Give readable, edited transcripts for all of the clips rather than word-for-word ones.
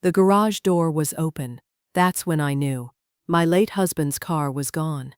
The garage door was open. That's when I knew. My late husband's car was gone.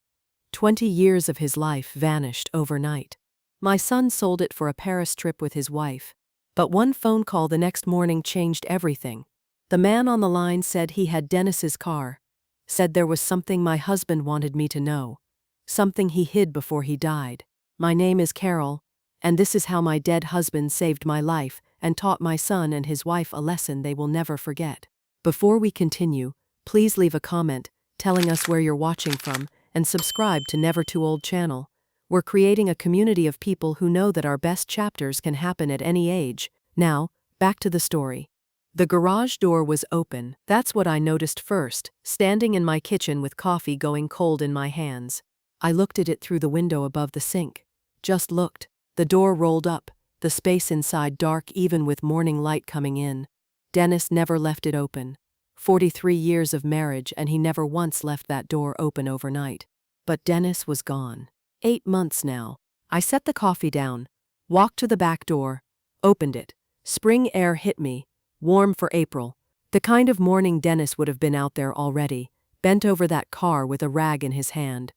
20 years of his life vanished overnight. My son sold it for a Paris trip with his wife. But one phone call the next morning changed everything. The man on the line said he had Dennis's car. Said there was something my husband wanted me to know. Something he hid before he died. My name is Carol, and this is how my dead husband saved my life and taught my son and his wife a lesson they will never forget. Before we continue, please leave a comment telling us where you're watching from and subscribe to Never Too Old channel. We're creating a community of people who know that our best chapters can happen at any age. Now, back to the story. The garage door was open. That's what I noticed first, standing in my kitchen with coffee going cold in my hands. I looked at it through the window above the sink. Just looked. The door rolled up, the space inside dark even with morning light coming in. Dennis never left it open. 43 years of marriage and he never once left that door open overnight. But Dennis was gone. 8 months now. I set the coffee down, walked to the back door, opened it. Spring air hit me, warm for April. The kind of morning Dennis would have been out there already, bent over that car with a rag in his hand.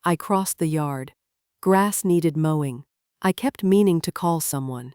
I crossed the yard. Grass needed mowing. I kept meaning to call someone.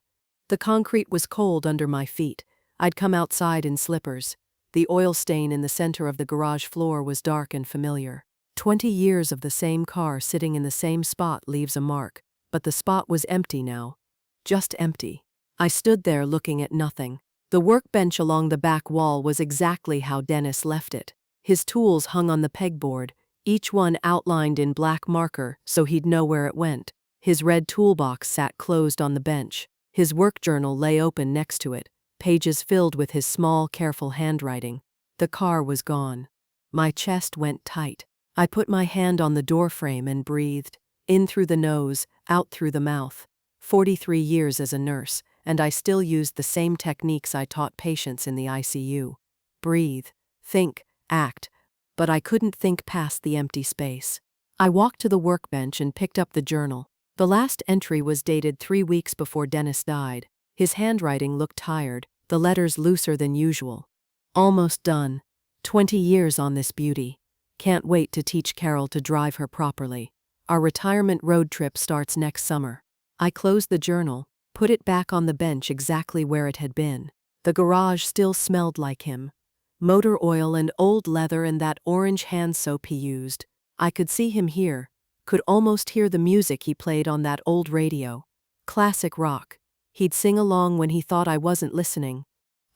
The concrete was cold under my feet. I'd come outside in slippers. The oil stain in the center of the garage floor was dark and familiar. 20 years of the same car sitting in the same spot leaves a mark, but the spot was empty now. Just empty. I stood there looking at nothing. The workbench along the back wall was exactly how Dennis left it. His tools hung on the pegboard, each one outlined in black marker so he'd know where it went. His red toolbox sat closed on the bench. His work journal lay open next to it, pages filled with his small, careful handwriting. The car was gone. My chest went tight. I put my hand on the doorframe and breathed, in through the nose, out through the mouth. 43 years as a nurse, and I still used the same techniques I taught patients in the ICU. Breathe, think, act, but I couldn't think past the empty space. I walked to the workbench and picked up the journal. The last entry was dated 3 weeks before Dennis died. His handwriting looked tired, the letters looser than usual. Almost done. 20 years on this beauty. Can't wait to teach Carol to drive her properly. Our retirement road trip starts next summer. I closed the journal, put it back on the bench exactly where it had been. The garage still smelled like him. Motor oil and old leather and that orange hand soap he used. I could see him here, could almost hear the music he played on that old radio. Classic rock. He'd sing along when he thought I wasn't listening.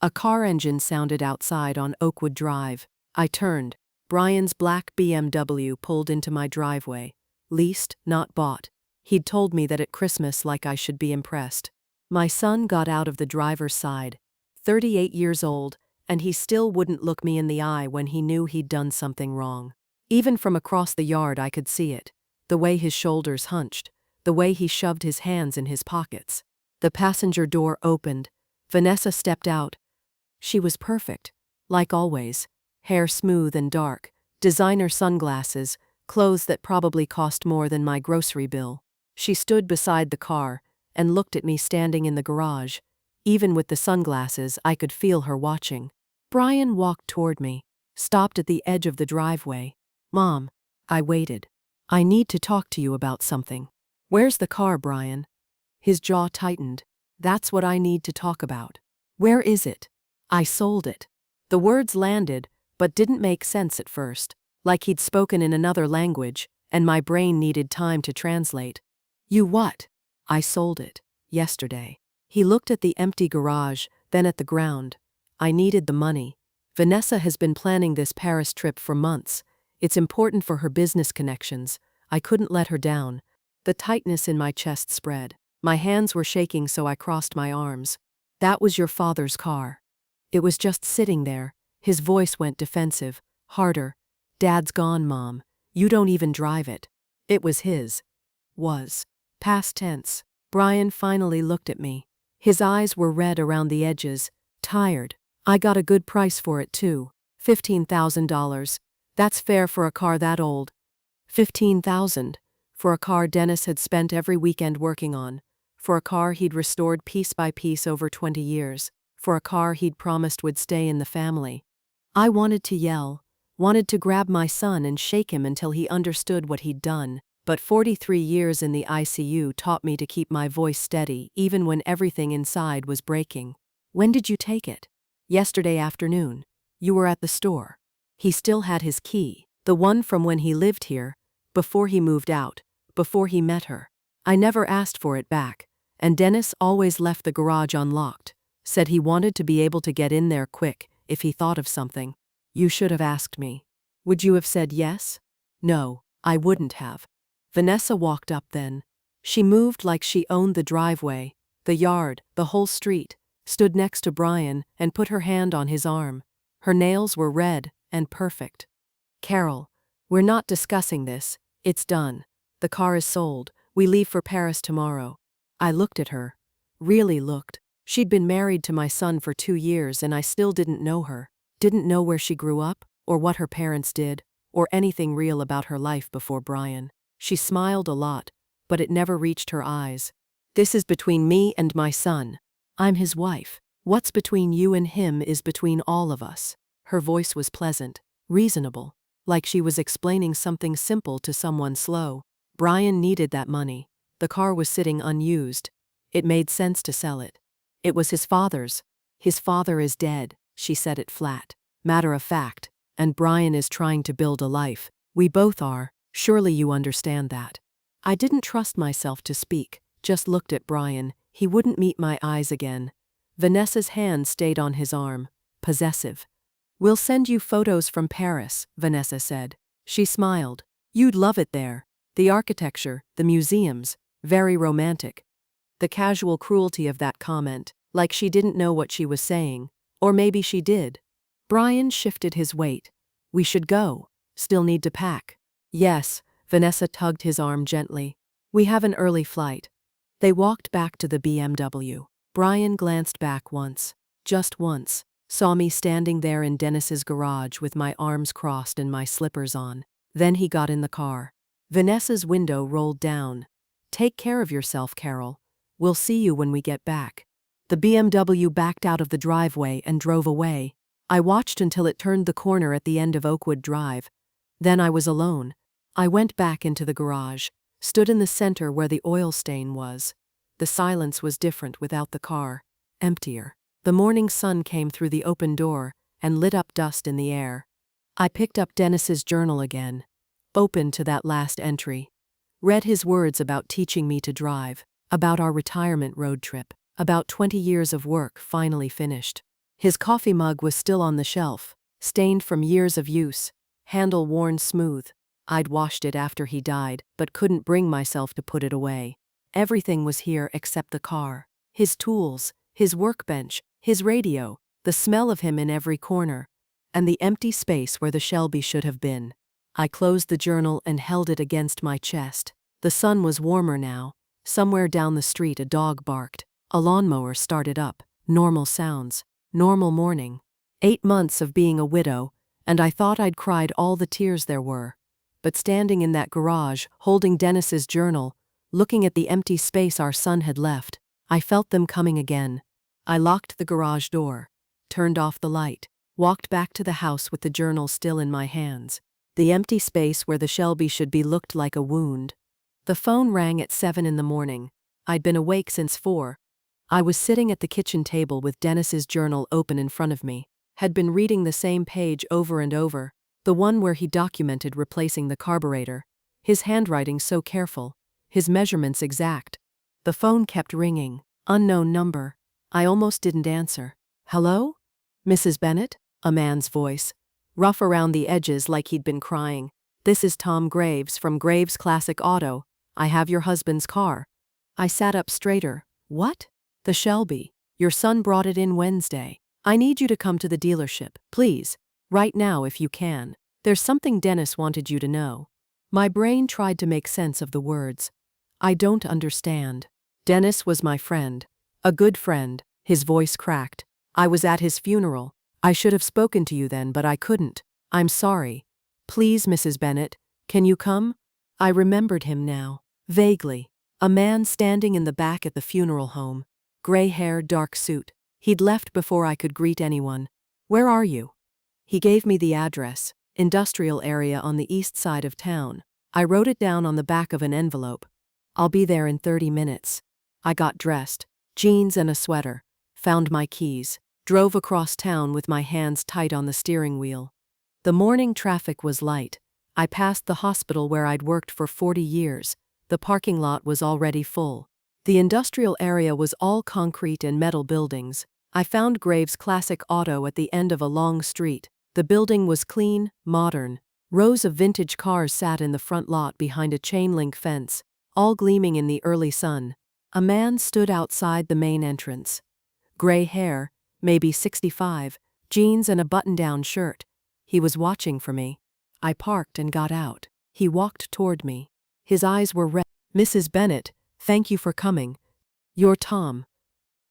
A car engine sounded outside on Oakwood Drive. I turned. Brian's black BMW pulled into my driveway. Leased, not bought. He'd told me that at Christmas like I should be impressed. My son got out of the driver's side. 38 years old, and he still wouldn't look me in the eye when he knew he'd done something wrong. Even from across the yard I could see it. The way his shoulders hunched. The way he shoved his hands in his pockets. The passenger door opened. Vanessa stepped out. She was perfect, like always. Hair smooth and dark, designer sunglasses, clothes that probably cost more than my grocery bill. She stood beside the car and looked at me standing in the garage. Even with the sunglasses, I could feel her watching. Brian walked toward me, stopped at the edge of the driveway. Mom, I waited. I need to talk to you about something. Where's the car, Brian? His jaw tightened. That's what I need to talk about. Where is it? I sold it. The words landed, but didn't make sense at first, like he'd spoken in another language, and my brain needed time to translate. You what? I sold it. Yesterday. He looked at the empty garage, then at the ground. I needed the money. Vanessa has been planning this Paris trip for months. It's important for her business connections. I couldn't let her down. The tightness in my chest spread. My hands were shaking so I crossed my arms. That was your father's car. It was just sitting there. His voice went defensive, harder. Dad's gone, Mom. You don't even drive it. It was his. Was. Past tense. Brian finally looked at me. His eyes were red around the edges, tired. I got a good price for it too. $15,000. That's fair for a car that old. $15,000. For a car Dennis had spent every weekend working on. For a car he'd restored piece by piece over 20 years. for a car he'd promised would stay in the family. I wanted to yell, wanted to grab my son and shake him until he understood what he'd done, but 43 years in the ICU taught me to keep my voice steady even when everything inside was breaking. When did you take it? Yesterday afternoon. You were at the store. He still had his key, the one from when he lived here, before he moved out, before he met her. I never asked for it back, and Dennis always left the garage unlocked, said he wanted to be able to get in there quick if he thought of something. You should have asked me. Would you have said yes? No, I wouldn't have. Vanessa walked up then. She moved like she owned the driveway, the yard, the whole street, stood next to Brian and put her hand on his arm. Her nails were red and perfect. Carol, we're not discussing this. It's done. The car is sold. We leave for Paris tomorrow. I looked at her. Really looked. She'd been married to my son for 2 years and I still didn't know her. Didn't know where she grew up, or what her parents did, or anything real about her life before Brian. She smiled a lot, but it never reached her eyes. This is between me and my son. I'm his wife. What's between you and him is between all of us. Her voice was pleasant, reasonable, like she was explaining something simple to someone slow. Brian needed that money. The car was sitting unused. It made sense to sell it. It was his father's. His father is dead, she said it flat, matter of fact, and Brian is trying to build a life. We both are. Surely you understand that. I didn't trust myself to speak, just looked at Brian. He wouldn't meet my eyes again. Vanessa's hand stayed on his arm, possessive. We'll send you photos from Paris, Vanessa said. She smiled. You'd love it there. The architecture, the museums, very romantic. The casual cruelty of that comment, like she didn't know what she was saying, or maybe she did. Brian shifted his weight. We should go. Still need to pack. Yes, Vanessa tugged his arm gently. We have an early flight. They walked back to the BMW. Brian glanced back once, just once, saw me standing there in Dennis's garage with my arms crossed and my slippers on. Then he got in the car. Vanessa's window rolled down. Take care of yourself, Carol. We'll see you when we get back. The BMW backed out of the driveway and drove away. I watched until it turned the corner at the end of Oakwood Drive. Then I was alone. I went back into the garage, stood in the center where the oil stain was. The silence was different without the car, emptier. The morning sun came through the open door and lit up dust in the air. I picked up Dennis's journal again, opened to that last entry. Read his words about teaching me to drive, about our retirement road trip, about 20 years of work finally finished. His coffee mug was still on the shelf, stained from years of use, handle worn smooth. I'd washed it after he died, but couldn't bring myself to put it away. Everything was here except the car. His tools, his workbench, his radio, the smell of him in every corner, and the empty space where the Shelby should have been. I closed the journal and held it against my chest. The sun was warmer now. Somewhere down the street a dog barked. A lawnmower started up. Normal sounds. Normal morning. 8 months of being a widow, and I thought I'd cried all the tears there were. But standing in that garage, holding Dennis's journal, looking at the empty space our son had left, I felt them coming again. I locked the garage door, turned off the light, walked back to the house with the journal still in my hands. The empty space where the Shelby should be looked like a wound. The phone rang at 7 in the morning. I'd been awake since 4. I was sitting at the kitchen table with Dennis's journal open in front of me, had been reading the same page over and over, the one where he documented replacing the carburetor, his handwriting so careful, his measurements exact. The phone kept ringing, unknown number. I almost didn't answer. Hello? Mrs. Bennett? A man's voice, rough around the edges like he'd been crying. This is Tom Graves from Graves Classic Auto. I have your husband's car. I sat up straighter. What? The Shelby. Your son brought it in Wednesday. I need you to come to the dealership, please. Right now if you can. There's something Dennis wanted you to know. My brain tried to make sense of the words. I don't understand. Dennis was my friend. A good friend. His voice cracked. I was at his funeral. I should have spoken to you then, but I couldn't. I'm sorry. Please, Mrs. Bennett, can you come? I remembered him now. Vaguely. A man standing in the back at the funeral home. Gray hair, dark suit. He'd left before I could greet anyone. "Where are you?" He gave me the address, industrial area on the east side of town. I wrote it down on the back of an envelope. "I'll be there in 30 minutes. I got dressed, jeans and a sweater, found my keys, drove across town with my hands tight on the steering wheel. The morning traffic was light. I passed the hospital where I'd worked for 40 years. The parking lot was already full. The industrial area was all concrete and metal buildings. I found Graves' classic auto at the end of a long street. The building was clean, modern. Rows of vintage cars sat in the front lot behind a chain-link fence, all gleaming in the early sun. A man stood outside the main entrance. Gray hair, maybe 65, jeans and a button-down shirt. He was watching for me. I parked and got out. He walked toward me. His eyes were red. "Mrs. Bennett, thank you for coming. You're Tom."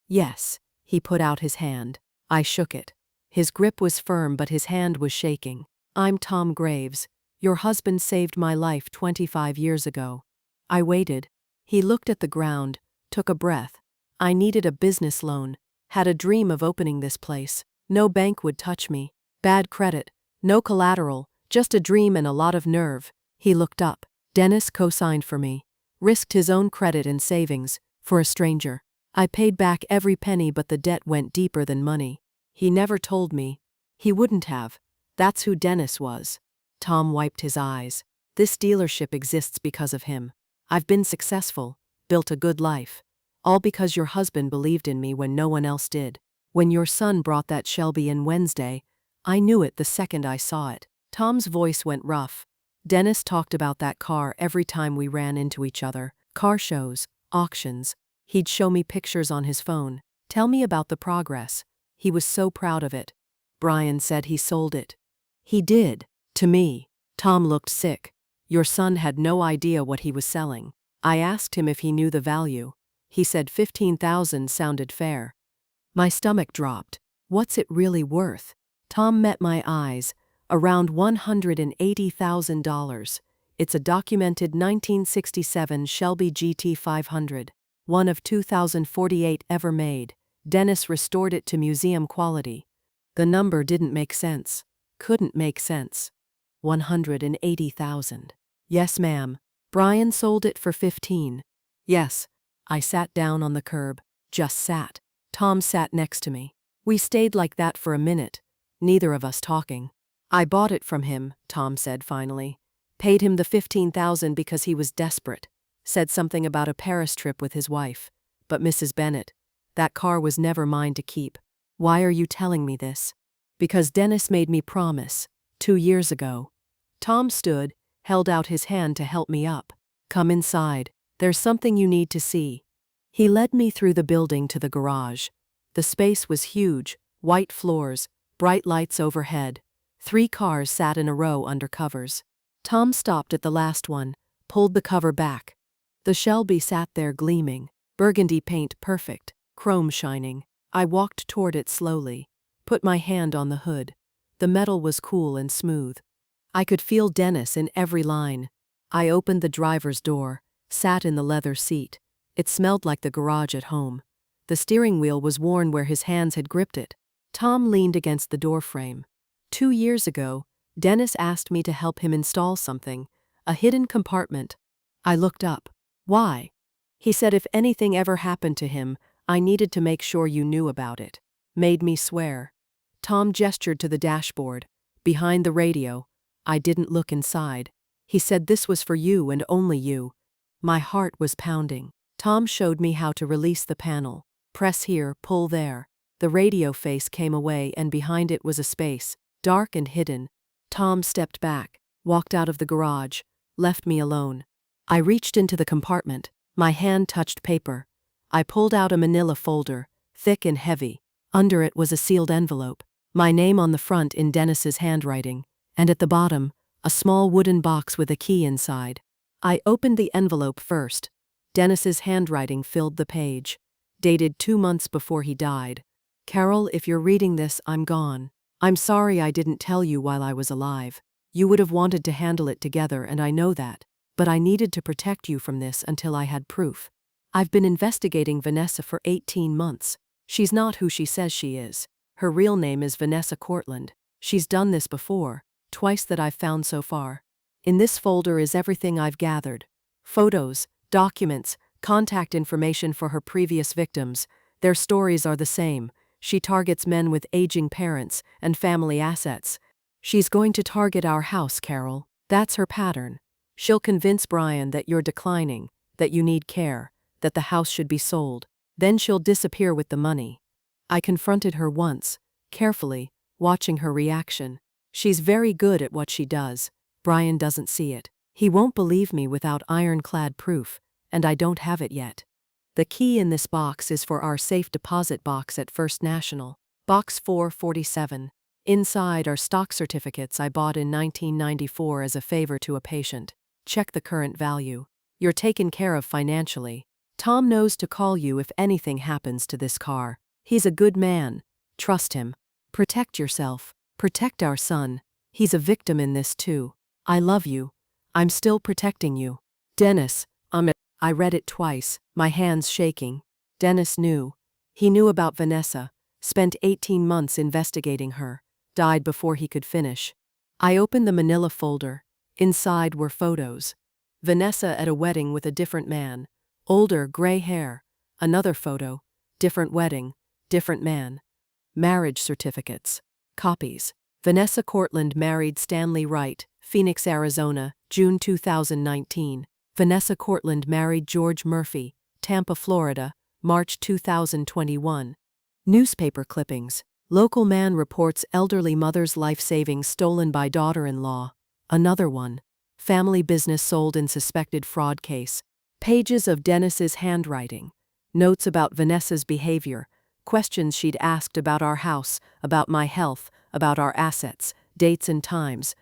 "Yes." He put out his hand. I shook it. His grip was firm but his hand was shaking. "I'm Tom Graves. Your husband saved my life 25 years ago." I waited. He looked at the ground, took a breath. "I needed a business loan. Had a dream of opening this place. No bank would touch me. Bad credit. No collateral. Just a dream and a lot of nerve." He looked up. "Dennis co-signed for me. Risked his own credit and savings. For a stranger. I paid back every penny but the debt went deeper than money. He never told me. He wouldn't have. That's who Dennis was." Tom wiped his eyes. "This dealership exists because of him. I've been successful, built a good life. All because your husband believed in me when no one else did. When your son brought that Shelby in Wednesday, I knew it the second I saw it." Tom's voice went rough. "Dennis talked about that car every time we ran into each other. Car shows, auctions. He'd show me pictures on his phone. Tell me about the progress. He was so proud of it. Brian said he sold it." "He did. To me." Tom looked sick. "Your son had no idea what he was selling." I asked him if he knew the value. He said 15,000 sounded fair. My stomach dropped. "What's it really worth?" Tom met my eyes. "Around $180,000. It's a documented 1967 Shelby GT 500, one of 2,048 ever made. Dennis restored it to museum quality." The number didn't make sense. Couldn't make sense. 180,000. "Yes, ma'am. Brian sold it for 15. "Yes." I sat down on the curb. Just sat. Tom sat next to me. We stayed like that for a minute, neither of us talking. "I bought it from him," Tom said finally. "Paid him the 15,000 because he was desperate. Said something about a Paris trip with his wife. But Mrs. Bennett, that car was never mine to keep." "Why are you telling me this?" "Because Dennis made me promise, 2 years ago." Tom stood, held out his hand to help me up. "Come inside. There's something you need to see." He led me through the building to the garage. The space was huge, white floors, bright lights overhead. 3 cars sat in a row under covers. Tom stopped at the last one, pulled the cover back. The Shelby sat there gleaming, burgundy paint perfect, chrome shining. I walked toward it slowly, put my hand on the hood. The metal was cool and smooth. I could feel Dennis in every line. I opened the driver's door, sat in the leather seat. It smelled like the garage at home. The steering wheel was worn where his hands had gripped it. Tom leaned against the doorframe. 2 years ago, Dennis asked me to help him install something, a hidden compartment. I looked up. "Why?" He said if anything ever happened to him, I needed to make sure you knew about it. Made me swear. Tom gestured to the dashboard. Behind the radio. I didn't look inside. He said this was for you and only you. My heart was pounding. Tom showed me how to release the panel. Press here, pull there. The radio face came away and behind it was a space, dark and hidden. Tom stepped back, walked out of the garage, left me alone. I reached into the compartment. My hand touched paper. I pulled out a manila folder, thick and heavy. Under it was a sealed envelope. My name on the front in Dennis's handwriting, and at the bottom, a small wooden box with a key inside. I opened the envelope first. Dennis's handwriting filled the page. Dated 2 months before he died. "Carol, if you're reading this, I'm gone. I'm sorry I didn't tell you while I was alive. You would have wanted to handle it together and I know that, but I needed to protect you from this until I had proof. I've been investigating Vanessa for 18 months. She's not who she says she is. Her real name is Vanessa Cortland. She's done this before, twice that I've found so far. In this folder is everything I've gathered. Photos, documents, contact information for her previous victims. Their stories are the same. She targets men with aging parents and family assets. She's going to target our house, Carol. That's her pattern. She'll convince Brian that you're declining, that you need care, that the house should be sold. Then she'll disappear with the money. I confronted her once, carefully, watching her reaction. She's very good at what she does. Brian doesn't see it. He won't believe me without ironclad proof, and I don't have it yet. The key in this box is for our safe deposit box at First National. Box 447. Inside are stock certificates I bought in 1994 as a favor to a patient. Check the current value. You're taken care of financially. Tom knows to call you if anything happens to this car. He's a good man. Trust him. Protect yourself. Protect our son. He's a victim in this too. I love you. I'm still protecting you. Dennis, I read it twice, my hands shaking. Dennis knew. He knew about Vanessa, spent 18 months investigating her, died before he could finish. I opened the manila folder. Inside were photos. Vanessa at a wedding with a different man. Older, gray hair. Another photo. Different wedding. Different man. Marriage certificates. Copies. Vanessa Cortland married Stanley Wright, Phoenix, Arizona, June 2019. Vanessa Cortland married George Murphy, Tampa, Florida, March 2021. Newspaper clippings. Local man reports elderly mother's life savings stolen by daughter-in-law. Another one. Family business sold in suspected fraud case. Pages of Dennis's handwriting. Notes about Vanessa's behavior. Questions she'd asked about our house, about my health, about our assets, dates and times.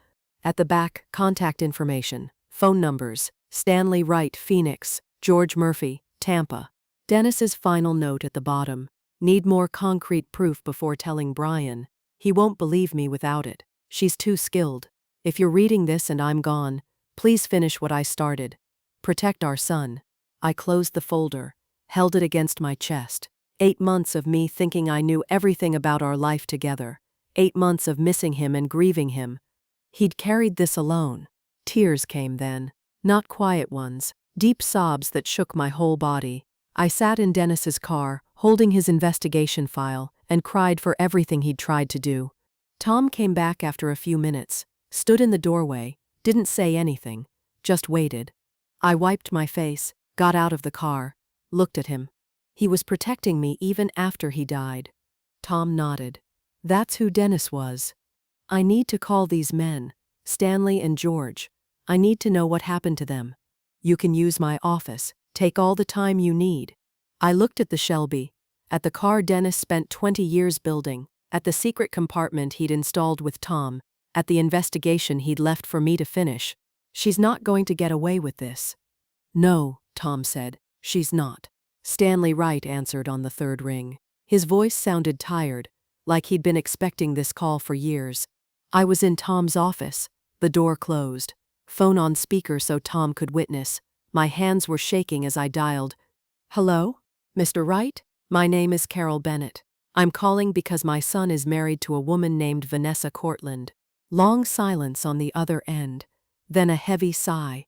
At the back, contact information. Phone numbers. Stanley Wright, Phoenix. George Murphy, Tampa. Dennis's final note at the bottom. Need more concrete proof before telling Brian. He won't believe me without it. She's too skilled. If you're reading this and I'm gone, please finish what I started. Protect our son. I closed the folder, held it against my chest. 8 months of me thinking I knew everything about our life together. 8 months of missing him and grieving him. He'd carried this alone. Tears came then. Not quiet ones, deep sobs that shook my whole body. I sat in Dennis's car, holding his investigation file, and cried for everything he'd tried to do. Tom came back after a few minutes, stood in the doorway, didn't say anything, just waited. I wiped my face, got out of the car, looked at him. He was protecting me even after he died. Tom nodded. That's who Dennis was. I need to call these men, Stanley and George. I need to know what happened to them. You can use my office. Take all the time you need. I looked at the Shelby, at the car Dennis spent 20 years building, at the secret compartment he'd installed with Tom, at the investigation he'd left for me to finish. She's not going to get away with this. No, Tom said, she's not. Stanley Wright answered on the third ring. His voice sounded tired, like he'd been expecting this call for years. I was in Tom's office, the door closed. Phone on speaker so Tom could witness. My hands were shaking as I dialed. Hello? Mr. Wright? My name is Carol Bennett. I'm calling because my son is married to a woman named Vanessa Cortland. Long silence on the other end, then a heavy sigh.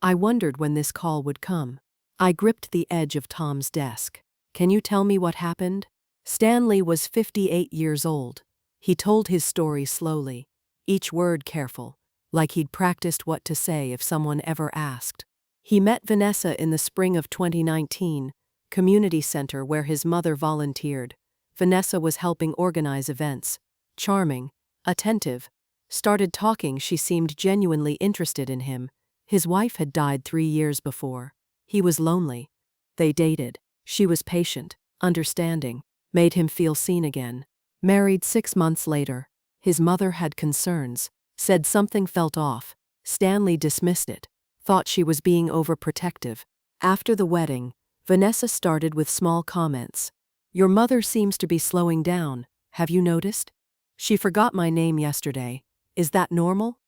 I wondered when this call would come. I gripped the edge of Tom's desk. Can you tell me what happened? Stanley was 58 years old. He told his story slowly, each word careful, like he'd practiced what to say if someone ever asked. He met Vanessa in the spring of 2019, community center where his mother volunteered. Vanessa was helping organize events. Charming, attentive. Started talking, she seemed genuinely interested in him. His wife had died 3 years before. He was lonely. They dated. She was patient, understanding, made him feel seen again. Married 6 months later. His mother had concerns. Said something felt off. Stanley dismissed it. Thought she was being overprotective. After the wedding, Vanessa started with small comments. Your mother seems to be slowing down. Have you noticed? She forgot my name yesterday. Is that normal?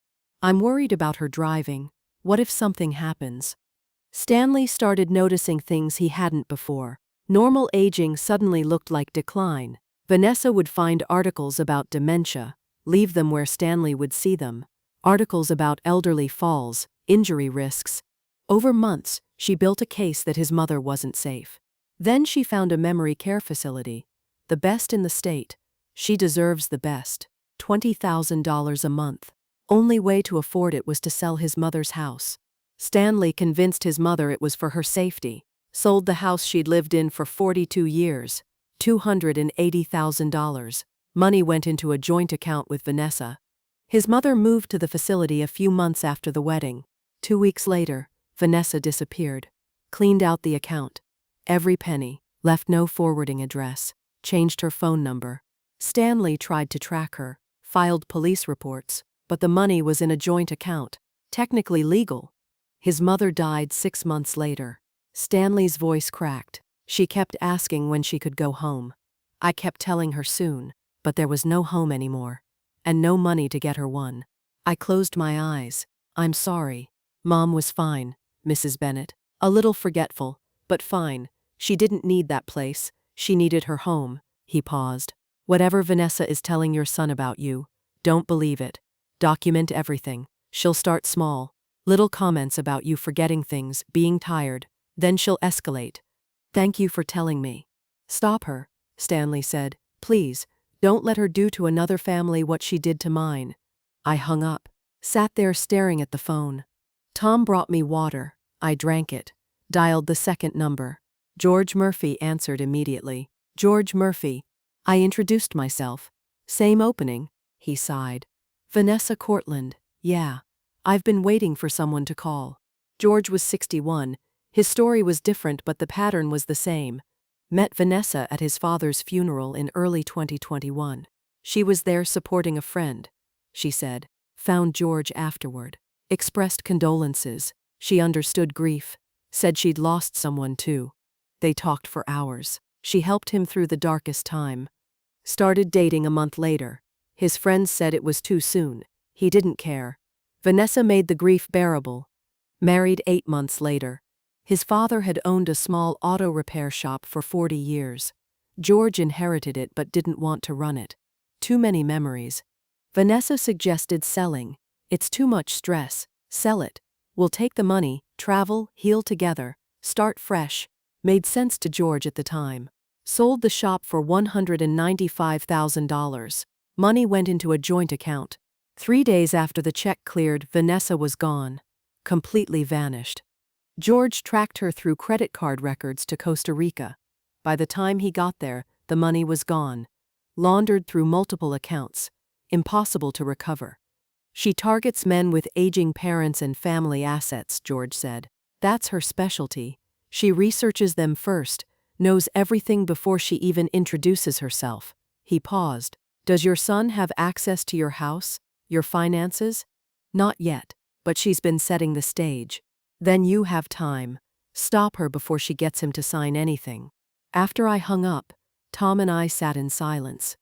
I'm worried about her driving. What if something happens? Stanley started noticing things he hadn't before. Normal aging suddenly looked like decline. Vanessa would find articles about dementia, leave them where Stanley would see them. Articles about elderly falls, injury risks. Over months, she built a case that his mother wasn't safe. Then she found a memory care facility. The best in the state. She deserves the best. $20,000 a month. Only way to afford it was to sell his mother's house. Stanley convinced his mother it was for her safety. Sold the house she'd lived in for 42 years. $280,000. Money went into a joint account with Vanessa. His mother moved to the facility a few months after the wedding. 2 weeks later, Vanessa disappeared. Cleaned out the account. Every penny. Left no forwarding address. Changed her phone number. Stanley tried to track her. Filed police reports. But the money was in a joint account. Technically legal. His mother died 6 months later. Stanley's voice cracked. She kept asking when she could go home. I kept telling her soon, but there was no home anymore. And no money to get her one. I closed my eyes. I'm sorry. Mom was fine, Mrs. Bennett. A little forgetful, but fine. She didn't need that place. She needed her home. He paused. Whatever Vanessa is telling your son about you, don't believe it. Document everything. She'll start small. Little comments about you forgetting things, being tired. Then she'll escalate. Thank you for telling me. Stop her, Stanley said. Please, don't let her do to another family what she did to mine. I hung up. Sat there staring at the phone. Tom brought me water. I drank it. Dialed the second number. George Murphy answered immediately. George Murphy. I introduced myself. Same opening. He sighed. Vanessa Cortland. Yeah. I've been waiting for someone to call. George was 61. His story was different, but the pattern was the same. Met Vanessa at his father's funeral in early 2021. She was there supporting a friend, she said. Found George afterward. Expressed condolences. She understood grief. Said she'd lost someone too. They talked for hours. She helped him through the darkest time. Started dating a month later. His friends said it was too soon. He didn't care. Vanessa made the grief bearable. Married 8 months later. His father had owned a small auto repair shop for 40 years. George inherited it but didn't want to run it. Too many memories. Vanessa suggested selling. It's too much stress. Sell it. We'll take the money, travel, heal together, start fresh. Made sense to George at the time. Sold the shop for $195,000. Money went into a joint account. 3 days after the check cleared, Vanessa was gone. Completely vanished. George tracked her through credit card records to Costa Rica. By the time he got there, the money was gone. Laundered through multiple accounts. Impossible to recover. She targets men with aging parents and family assets, George said. That's her specialty. She researches them first, knows everything before she even introduces herself. He paused. Does your son have access to your house, your finances? Not yet, but she's been setting the stage. Then you have time. Stop her before she gets him to sign anything. After I hung up, Tom and I sat in silence.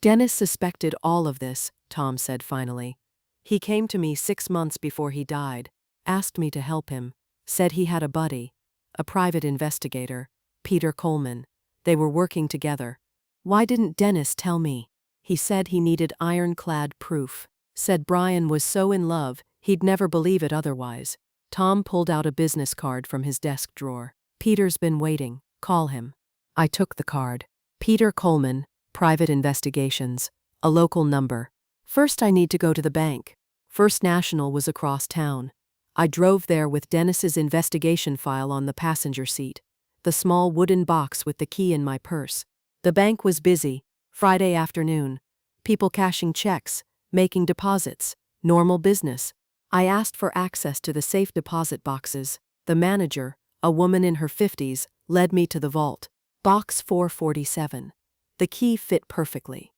Dennis suspected all of this, Tom said finally. He came to me 6 months before he died, asked me to help him, said he had a buddy, a private investigator, Peter Coleman. They were working together. Why didn't Dennis tell me? He said he needed ironclad proof. Said Brian was so in love, he'd never believe it otherwise. Tom pulled out a business card from his desk drawer. Peter's been waiting. Call him. I took the card. Peter Coleman, Private Investigations. A local number. First I need to go to the bank. First National was across town. I drove there with Dennis's investigation file on the passenger seat. The small wooden box with the key in my purse. The bank was busy. Friday afternoon. People cashing checks, making deposits. Normal business. I asked for access to the safe deposit boxes. The manager, a woman in her 50s, led me to the vault. Box 447. The key fit perfectly.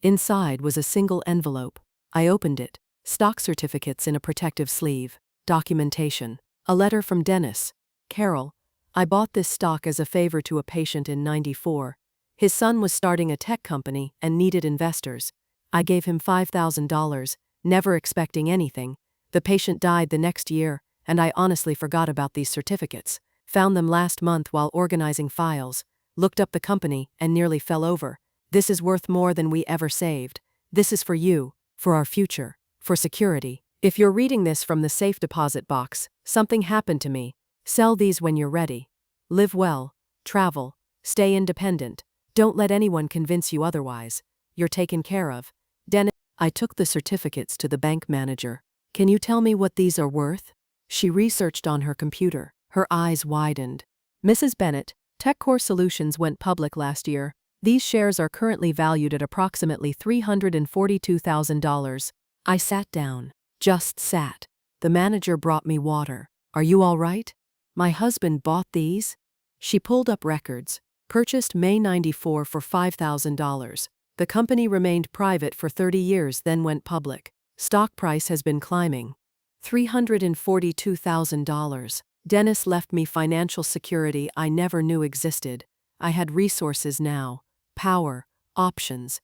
Inside was a single envelope. I opened it. Stock certificates in a protective sleeve. Documentation. A letter from Dennis. Carol, I bought this stock as a favor to a patient in '94. His son was starting a tech company and needed investors. I gave him $5,000, never expecting anything. The patient died the next year, and I honestly forgot about these certificates. Found them last month while organizing files. Looked up the company and nearly fell over. This is worth more than we ever saved. This is for you, for our future, for security. If you're reading this from the safe deposit box, something happened to me. Sell these when you're ready. Live well, travel, stay independent. Don't let anyone convince you otherwise. You're taken care of. Dennis. I took the certificates to the bank manager. Can you tell me what these are worth? She researched on her computer. Her eyes widened. Mrs. Bennett, TechCore Solutions went public last year. These shares are currently valued at approximately $342,000. I sat down. Just sat. The manager brought me water. Are you all right? My husband bought these? She pulled up records. Purchased May '94 for $5,000. The company remained private for 30 years, then went public. Stock price has been climbing. $342,000. Dennis left me financial security I never knew existed. I had resources now. Power. Options.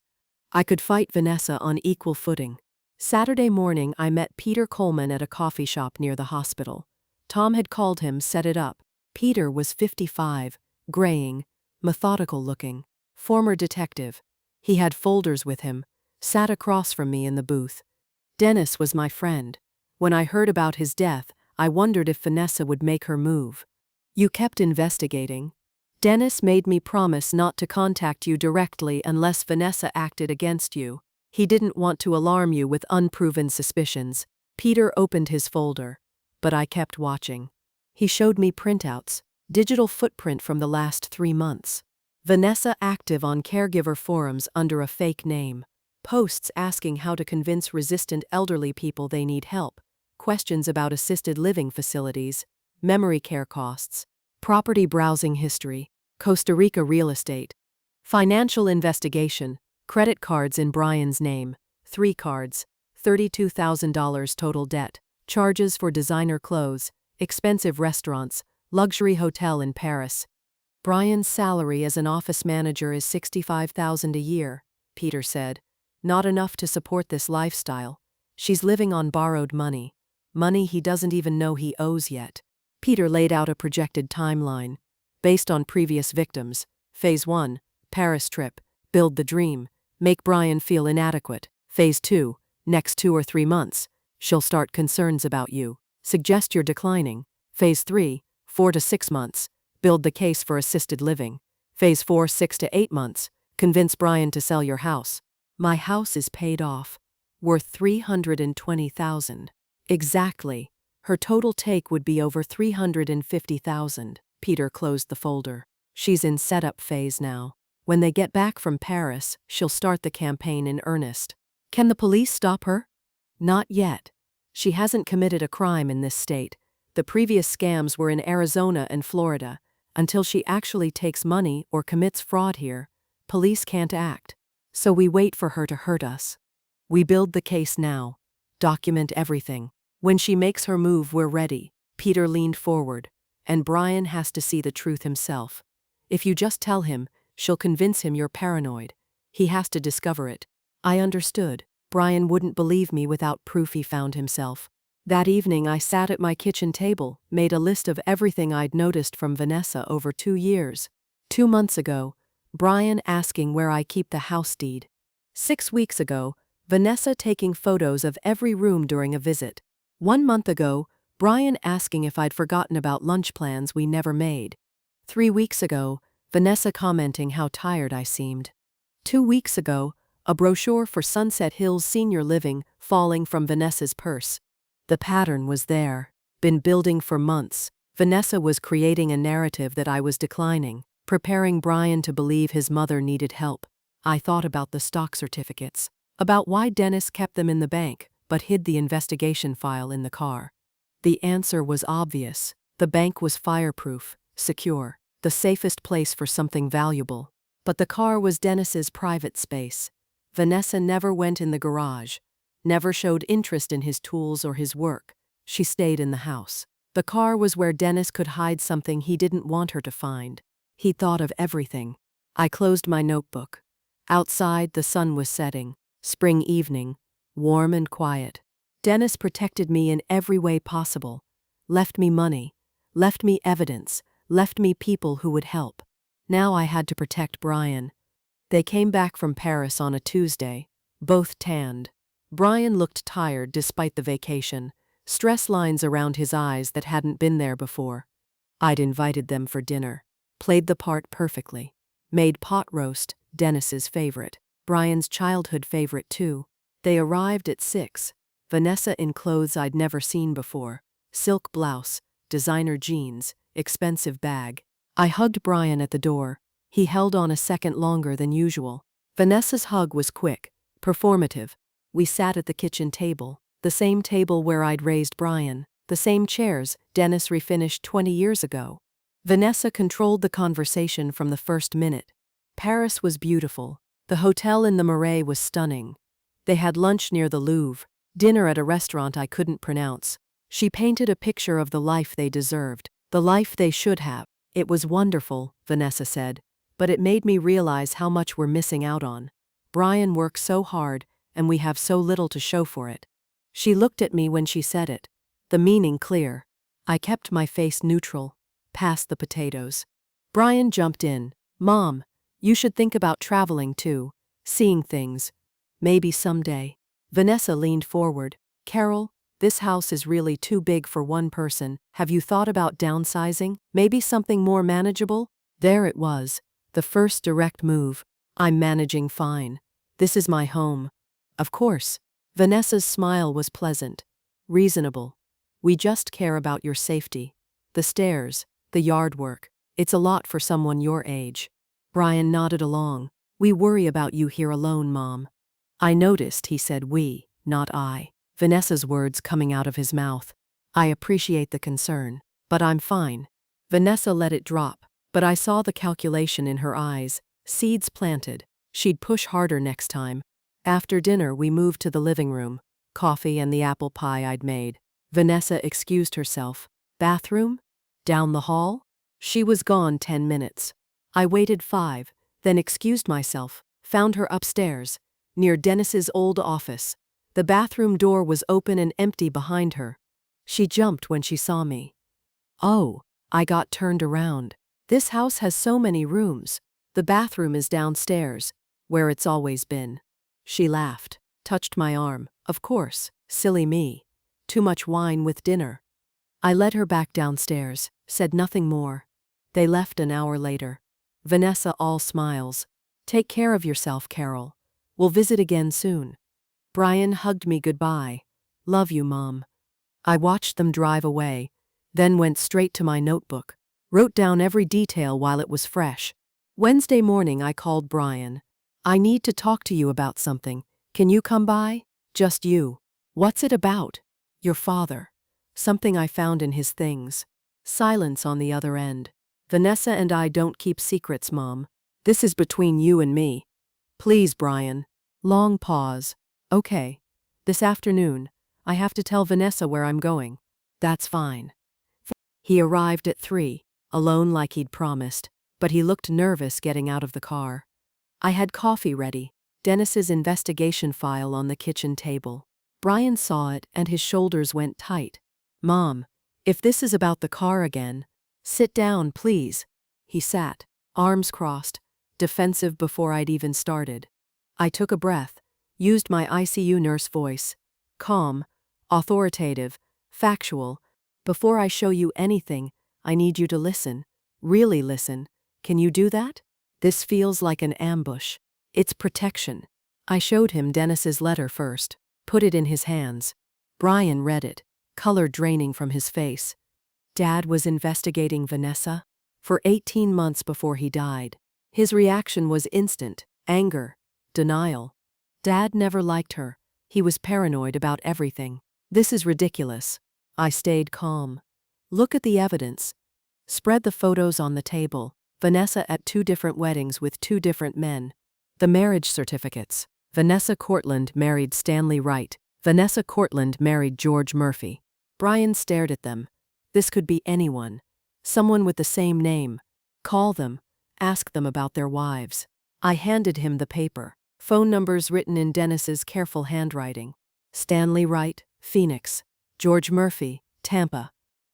I could fight Vanessa on equal footing. Saturday morning I met Peter Coleman at a coffee shop near the hospital. Tom had called him, set it up. Peter was 55, graying, methodical-looking, former detective. He had folders with him, sat across from me in the booth. Dennis was my friend. When I heard about his death, I wondered if Vanessa would make her move. You kept investigating. Dennis made me promise not to contact you directly unless Vanessa acted against you. He didn't want to alarm you with unproven suspicions. Peter opened his folder. But I kept watching. He showed me printouts, digital footprint from the last 3 months. Vanessa active on caregiver forums under a fake name. Posts asking how to convince resistant elderly people they need help. Questions about assisted living facilities, memory care costs, property browsing history, Costa Rica real estate. Financial investigation, credit cards in Brian's name, 3 cards, $32,000 total debt, charges for designer clothes, expensive restaurants, luxury hotel in Paris. Brian's salary as an office manager is $65,000 a year, Peter said. Not enough to support this lifestyle. She's living on borrowed money. Money he doesn't even know he owes yet. Peter laid out a projected timeline. Based on previous victims. Phase 1, Paris trip, build the dream, make Brian feel inadequate. Phase 2, next 2 or 3 months, she'll start concerns about you. Suggest you're declining. Phase 3, 4 to 6 months, build the case for assisted living. Phase 4, 6 to 8 months, convince Brian to sell your house. My house is paid off, worth $320,000. Exactly. Her total take would be over $350,000. Peter closed the folder. She's in setup phase now. When they get back from Paris, she'll start the campaign in earnest. Can the police stop her? Not yet. She hasn't committed a crime in this state. The previous scams were in Arizona and Florida. Until she actually takes money or commits fraud here, police can't act. So we wait for her to hurt us. We build the case now. Document everything. When she makes her move, we're ready. Peter leaned forward. And Brian has to see the truth himself. If you just tell him, she'll convince him you're paranoid. He has to discover it. I understood. Brian wouldn't believe me without proof he found himself. That evening I sat at my kitchen table, made a list of everything I'd noticed from Vanessa over 2 years. 2 months ago, Brian asking where I keep the house deed. 6 weeks ago, Vanessa taking photos of every room during a visit. 1 month ago, Brian asking if I'd forgotten about lunch plans we never made. 3 weeks ago, Vanessa commenting how tired I seemed. 2 weeks ago, a brochure for Sunset Hills Senior Living falling from Vanessa's purse. The pattern was there. Been building for months. Vanessa was creating a narrative that I was declining, preparing Brian to believe his mother needed help. I thought about the stock certificates, about why Dennis kept them in the bank, but hid the investigation file in the car. The answer was obvious. The bank was fireproof, secure, the safest place for something valuable. But the car was Dennis's private space. Vanessa never went in the garage, never showed interest in his tools or his work. She stayed in the house. The car was where Dennis could hide something he didn't want her to find. He thought of everything. I closed my notebook. Outside, the sun was setting. Spring evening, warm and quiet. Dennis protected me in every way possible. Left me money, left me evidence, left me people who would help. Now I had to protect Brian. They came back from Paris on a Tuesday, both tanned. Brian looked tired despite the vacation, stress lines around his eyes that hadn't been there before. I'd invited them for dinner, played the part perfectly, made pot roast, Dennis's favorite, Brian's childhood favorite too. They arrived at 6, Vanessa in clothes I'd never seen before, silk blouse, designer jeans, expensive bag. I hugged Brian at the door. He held on a second longer than usual. Vanessa's hug was quick, performative. We sat at the kitchen table, the same table where I'd raised Brian, the same chairs Dennis refinished 20 years ago. Vanessa controlled the conversation from the first minute. Paris was beautiful. The hotel in the Marais was stunning. They had lunch near the Louvre, dinner at a restaurant I couldn't pronounce. She painted a picture of the life they deserved, the life they should have. It was wonderful, Vanessa said, but it made me realize how much we're missing out on. Brian works so hard, and we have so little to show for it. She looked at me when she said it, the meaning clear. I kept my face neutral, past the potatoes. Brian jumped in. Mom, you should think about traveling too, seeing things. Maybe someday. Vanessa leaned forward. Carol, this house is really too big for one person. Have you thought about downsizing? Maybe something more manageable? There it was, the first direct move. I'm managing fine. This is my home. Of course. Vanessa's smile was pleasant, reasonable. We just care about your safety. The stairs, the yard work. It's a lot for someone your age. Brian nodded along. We worry about you here alone, Mom. I noticed he said we, not I. Vanessa's words coming out of his mouth. I appreciate the concern, but I'm fine. Vanessa let it drop, but I saw the calculation in her eyes. Seeds planted. She'd push harder next time. After dinner we moved to the living room, coffee and the apple pie I'd made. Vanessa excused herself. Bathroom? Down the hall? She was gone 10 minutes. I waited 5, then excused myself, found her upstairs, near Dennis's old office. The bathroom door was open and empty behind her. She jumped when she saw me. Oh, I got turned around. This house has so many rooms. The bathroom is downstairs, where it's always been. She laughed, touched my arm. Of course, silly me. Too much wine with dinner. I led her back downstairs, said nothing more. They left an hour later. Vanessa all smiles. Take care of yourself, Carol. We'll visit again soon. Brian hugged me goodbye. Love you, Mom. I watched them drive away, then went straight to my notebook. Wrote down every detail while it was fresh. Wednesday morning I called Brian. I need to talk to you about something. Can you come by? Just you. What's it about? Your father. Something I found in his things. Silence on the other end. Vanessa and I don't keep secrets, Mom. This is between you and me. Please, Brian. Long pause. Okay. This afternoon, I have to tell Vanessa where I'm going. That's fine. He arrived at 3, alone like he'd promised, but he looked nervous getting out of the car. I had coffee ready, Dennis's investigation file on the kitchen table. Brian saw it and his shoulders went tight. Mom, if this is about the car again, sit down, please. He sat, arms crossed, defensive before I'd even started. I took a breath, used my ICU nurse voice. Calm, authoritative, factual. Before I show you anything, I need you to listen. Really listen. Can you do that? This feels like an ambush. It's protection. I showed him Dennis's letter first, put it in his hands. Brian read it, color draining from his face. Dad was investigating Vanessa for 18 months before he died. His reaction was instant, anger, denial. Dad never liked her. He was paranoid about everything. This is ridiculous. I stayed calm. Look at the evidence. Spread the photos on the table. Vanessa at 2 different weddings with 2 different men. The marriage certificates. Vanessa Cortland married Stanley Wright. Vanessa Cortland married George Murphy. Brian stared at them. This could be anyone. Someone with the same name. Call them. Ask them about their wives. I handed him the paper. Phone numbers written in Dennis's careful handwriting. Stanley Wright, Phoenix. George Murphy, Tampa.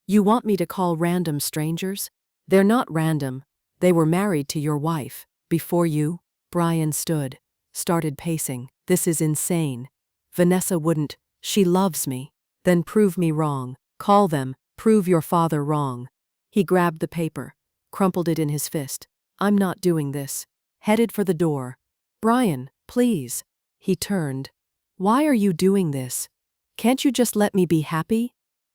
You want me to call random strangers? They're not random. They were married to your wife. Before you. Brian stood, started pacing. This is insane. Vanessa wouldn't. She loves me. Then prove me wrong. Call them. Prove your father wrong. He grabbed the paper, crumpled it in his fist. I'm not doing this. Headed for the door. Brian, please. He turned. Why are you doing this? Can't you just let me be happy?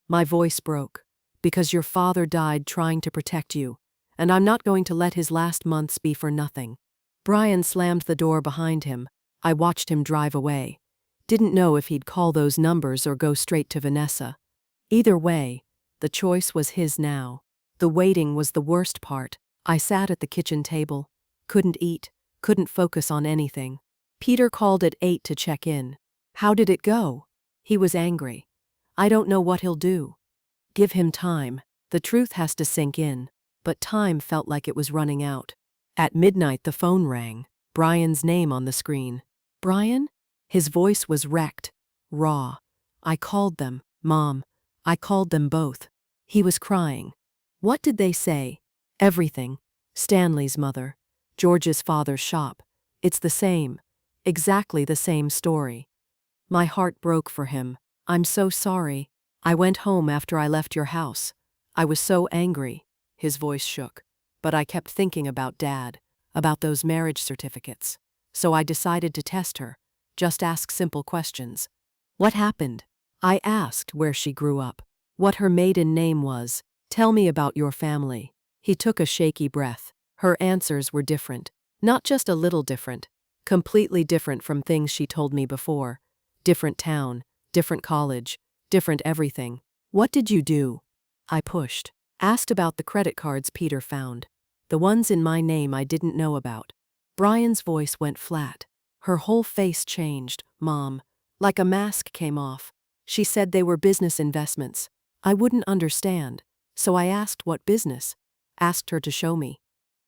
My voice broke. Because your father died trying to protect you, and I'm not going to let his last months be for nothing. Brian slammed the door behind him. I watched him drive away. Didn't know if he'd call those numbers or go straight to Vanessa. Either way, the choice was his now. The waiting was the worst part. I sat at the kitchen table. Couldn't eat, couldn't focus on anything. Peter called at 8 to check in. How did it go? He was angry. I don't know what he'll do. Give him time. The truth has to sink in. But time felt like it was running out. At midnight the phone rang. Brian's name on the screen. Brian? His voice was wrecked, raw. I called them, Mom. I called them both. He was crying. What did they say? Everything. Stanley's mother. George's father's shop. It's the same. Exactly the same story. My heart broke for him. I'm so sorry. I went home after I left your house. I was so angry. His voice shook. But I kept thinking about Dad, about those marriage certificates. So I decided to test her. Just ask simple questions. What happened? I asked where she grew up, what her maiden name was. Tell me about your family. He took a shaky breath. Her answers were different. Not just a little different. Completely different from things she told me before. Different town, different college, different everything. What did you do? I pushed. Asked about the credit cards Peter found. The ones in my name I didn't know about. Brian's voice went flat. Her whole face changed, Mom. Like a mask came off. She said they were business investments. I wouldn't understand. So I asked what business. Asked her to show me.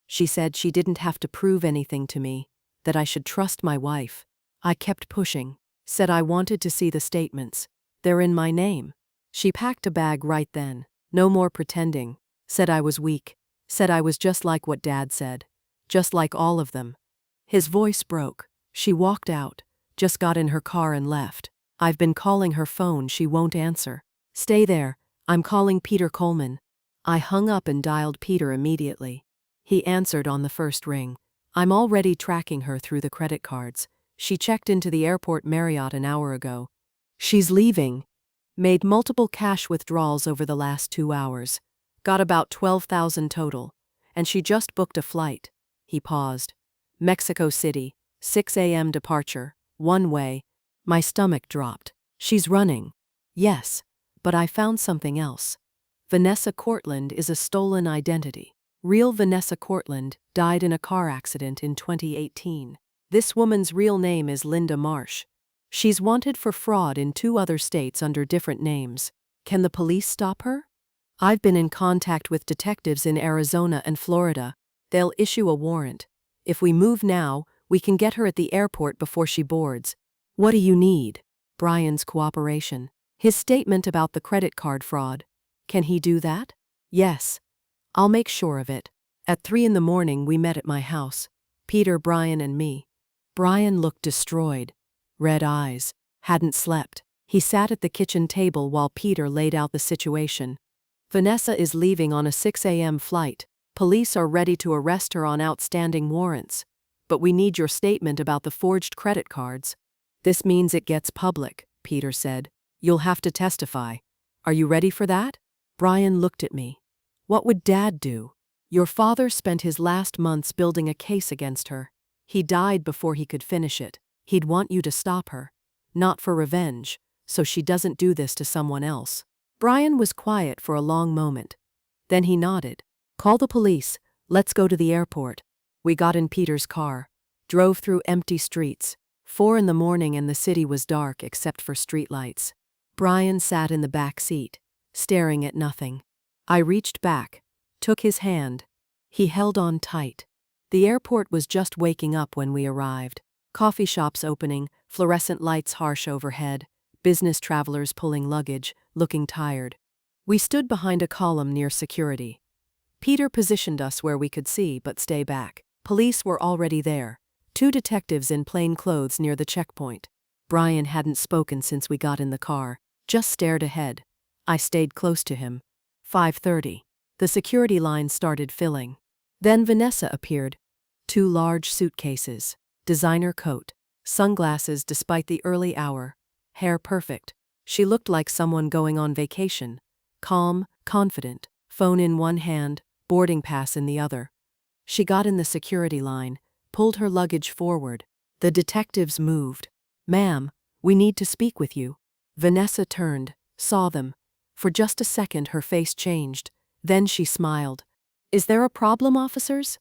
She said she didn't have to prove anything to me, that I should trust my wife. I kept pushing. Said I wanted to see the statements. They're in my name. She packed a bag right then. No more pretending. Said I was weak. Said I was just like what Dad said. Just like all of them. His voice broke. She walked out. Just got in her car and left. I've been calling her phone, she won't answer. Stay there. I'm calling Peter Coleman. I hung up and dialed Peter immediately. He answered on the first ring. I'm already tracking her through the credit cards. She checked into the airport Marriott an hour ago. She's leaving. Made multiple cash withdrawals over the last 2 hours. Got about 12,000 total. And she just booked a flight. He paused. Mexico City, 6 a.m. departure, one way. My stomach dropped. She's running. Yes, but I found something else. Vanessa Cortland is a stolen identity. Real Vanessa Cortland died in a car accident in 2018. This woman's real name is Linda Marsh. She's wanted for fraud in 2 other states under different names. Can the police stop her? I've been in contact with detectives in Arizona and Florida. They'll issue a warrant. If we move now, we can get her at the airport before she boards. What do you need? Brian's cooperation. His statement about the credit card fraud. Can he do that? Yes. I'll make sure of it. At 3 in the morning we met at my house. Peter, Brian, and me. Brian looked destroyed. Red eyes. Hadn't slept. He sat at the kitchen table while Peter laid out the situation. Vanessa is leaving on a 6 a.m. flight. Police are ready to arrest her on outstanding warrants. But we need your statement about the forged credit cards. This means it gets public, Peter said. You'll have to testify. Are you ready for that? Brian looked at me. What would Dad do? Your father spent his last months building a case against her. He died before he could finish it. He'd want you to stop her. Not for revenge, so she doesn't do this to someone else. Brian was quiet for a long moment. Then he nodded. Call the police. Let's go to the airport. We got in Peter's car. Drove through empty streets. 4 in the morning and the city was dark except for streetlights. Brian sat in the back seat, staring at nothing. I reached back, took his hand. He held on tight. The airport was just waking up when we arrived. Coffee shops opening, fluorescent lights harsh overhead, business travelers pulling luggage, looking tired. We stood behind a column near security. Peter positioned us where we could see but stay back. Police were already there. 2 detectives in plain clothes near the checkpoint. Brian hadn't spoken since we got in the car, just stared ahead. I stayed close to him. 5:30. The security line started filling. Then Vanessa appeared. 2 large suitcases, designer coat, sunglasses despite the early hour, hair perfect. She looked like someone going on vacation. Calm, confident, phone in one hand, boarding pass in the other. She got in the security line, pulled her luggage forward. The detectives moved. "Ma'am, we need to speak with you." Vanessa turned, saw them. For just a second her face changed. Then she smiled. "Is there a problem, officers?"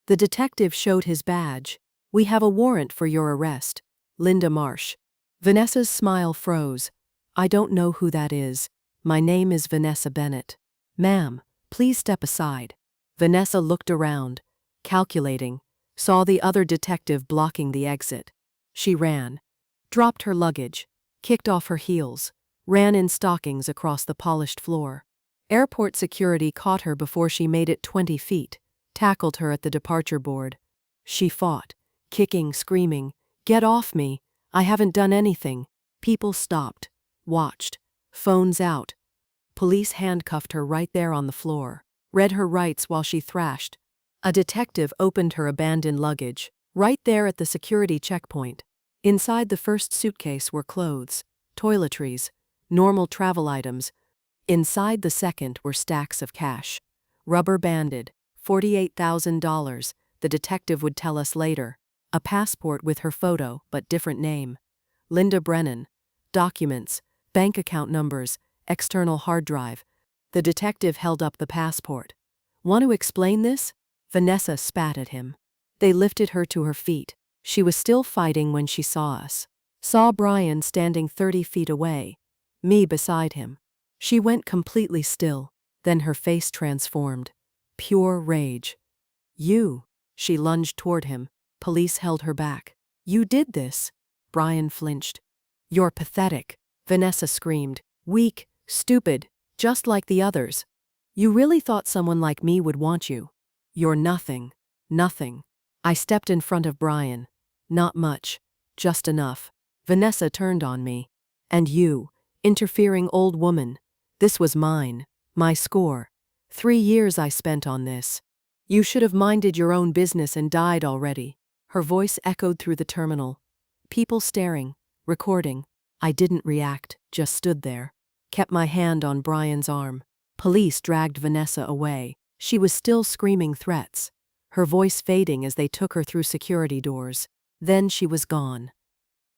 The detective showed his badge. "We have a warrant for your arrest. Linda Marsh." Vanessa's smile froze. "I don't know who that is. My name is Vanessa Bennett." "Ma'am, please step aside." Vanessa looked around, calculating, saw the other detective blocking the exit. She ran, dropped her luggage, kicked off her heels, ran in stockings across the polished floor. Airport security caught her before she made it 20 feet, tackled her at the departure board. She fought, kicking, screaming, "Get off me! I haven't done anything." People stopped, watched, phones out. Police handcuffed her right there on the floor, read her rights while she thrashed. A detective opened her abandoned luggage, right there at the security checkpoint. Inside the first suitcase were clothes, toiletries, normal travel items. Inside the second were stacks of cash. Rubber banded, $48,000, the detective would tell us later. A passport with her photo, but different name. Linda Brennan. Documents, bank account numbers, external hard drive. The detective held up the passport. "Want to explain this?" Vanessa spat at him. They lifted her to her feet. She was still fighting when she saw us. Saw Brian standing 30 feet away, me beside him. She went completely still, then her face transformed. Pure rage. "You." She lunged toward him. Police held her back. "You did this." Brian flinched. "You're pathetic," Vanessa screamed. "Weak, stupid, just like the others. You really thought someone like me would want you. You're nothing. Nothing." I stepped in front of Brian. "Not much. Just enough." Vanessa turned on me. "And you, interfering old woman. This was mine. My score. 3 years I spent on this. You should have minded your own business and died already." Her voice echoed through the terminal. People staring, recording. I didn't react, just stood there. Kept my hand on Brian's arm. Police dragged Vanessa away. She was still screaming threats, her voice fading as they took her through security doors. Then she was gone.